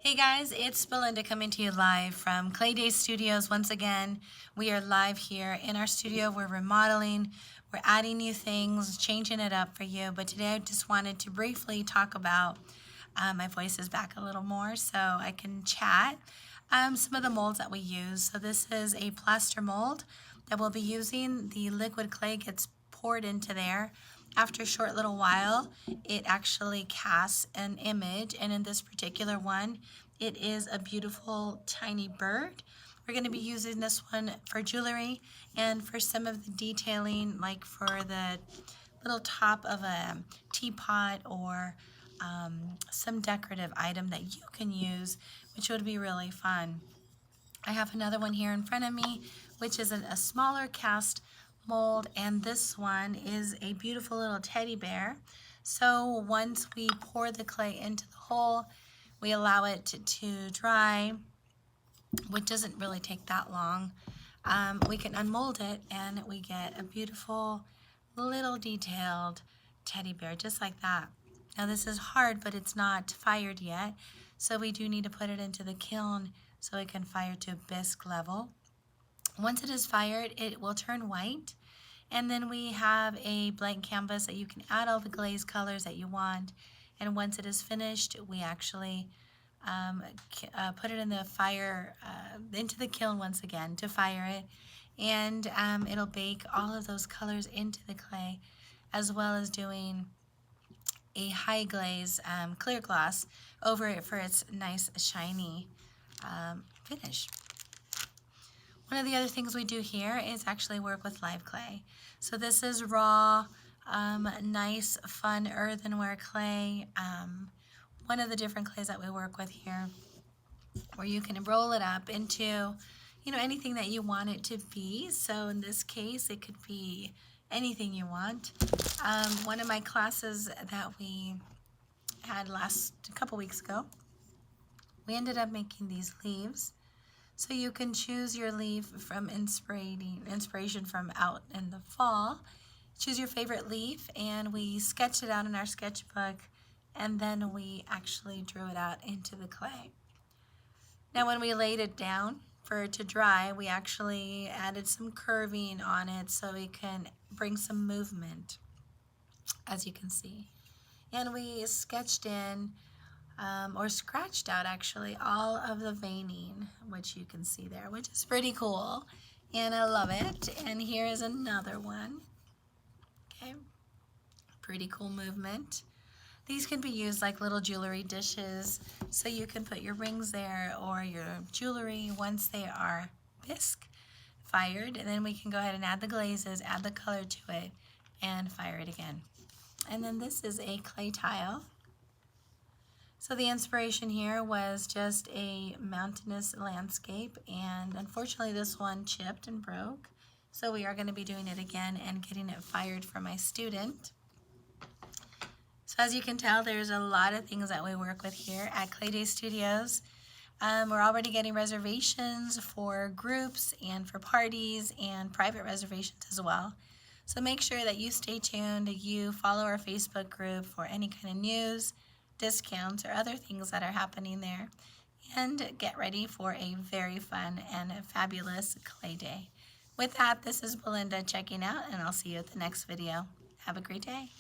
Hey guys, it's Belinda coming to you live from CLAYDAY Studios. Once again, we are live here in our studio. We're remodeling, we're adding new things, changing it up for you. But today I just wanted to briefly talk about, my voice is back a little more so I can chat, some of the molds that we use. So this is a plaster mold that we'll be using. The liquid clay gets poured into there. After a short little while, it actually casts an image, and in this particular one, it is a beautiful tiny bird. We're going to be using this one for jewelry and for some of the detailing, like for the little top of a teapot or some decorative item that you can use, which would be really fun. I have another one here in front of me, which is a smaller cast mold, and this one is a beautiful little teddy bear. So once we pour the clay into the hole, we allow it to dry, which doesn't really take that long. We can unmold it and we get a beautiful little detailed teddy bear just like that. Now this is hard, but it's not fired yet, so we do need to put it into the kiln so it can fire to bisque level. Once it is fired, it will turn white, and then we have a blank canvas that you can add all the glaze colors that you want. And once it is finished, we actually put it in the fire, into the kiln once again to fire it, and it'll bake all of those colors into the clay, as well as doing a high glaze clear gloss over it for its nice shiny finish. One of the other things we do here is actually work with live clay. So this is raw, nice, fun earthenware clay. One of the different clays that we work with here, where you can roll it up into, anything that you want it to be. So in this case, it could be anything you want. One of my classes that we had a couple weeks ago, we ended up making these leaves. So you can choose your leaf from inspiration from out in the fall. Choose your favorite leaf, and we sketched it out in our sketchbook, and then we actually drew it out into the clay. Now when we laid it down for it to dry, we actually added some curving on it so we can bring some movement, as you can see. And we sketched in or scratched out actually all of the veining, which you can see there, which is pretty cool, and I love it. And here is another one. Okay, pretty cool movement. These can be used like little jewelry dishes, so you can put your rings there or your jewelry once they are bisque fired, and then we can go ahead and add the glazes, add the color to it, and fire it again. And then this is a clay tile. So the inspiration here was just a mountainous landscape, and unfortunately this one chipped and broke. So we are going to be doing it again and getting it fired for my student. So as you can tell, there's a lot of things that we work with here at CLAYDAY Studios. We're already getting reservations for groups and for parties and private reservations as well. So make sure that you stay tuned, you follow our Facebook group for any kind of news, discounts, or other things that are happening there, and get ready for a very fun and fabulous clay day. With that, this is Belinda checking out, and I'll see you at the next video. Have a great day.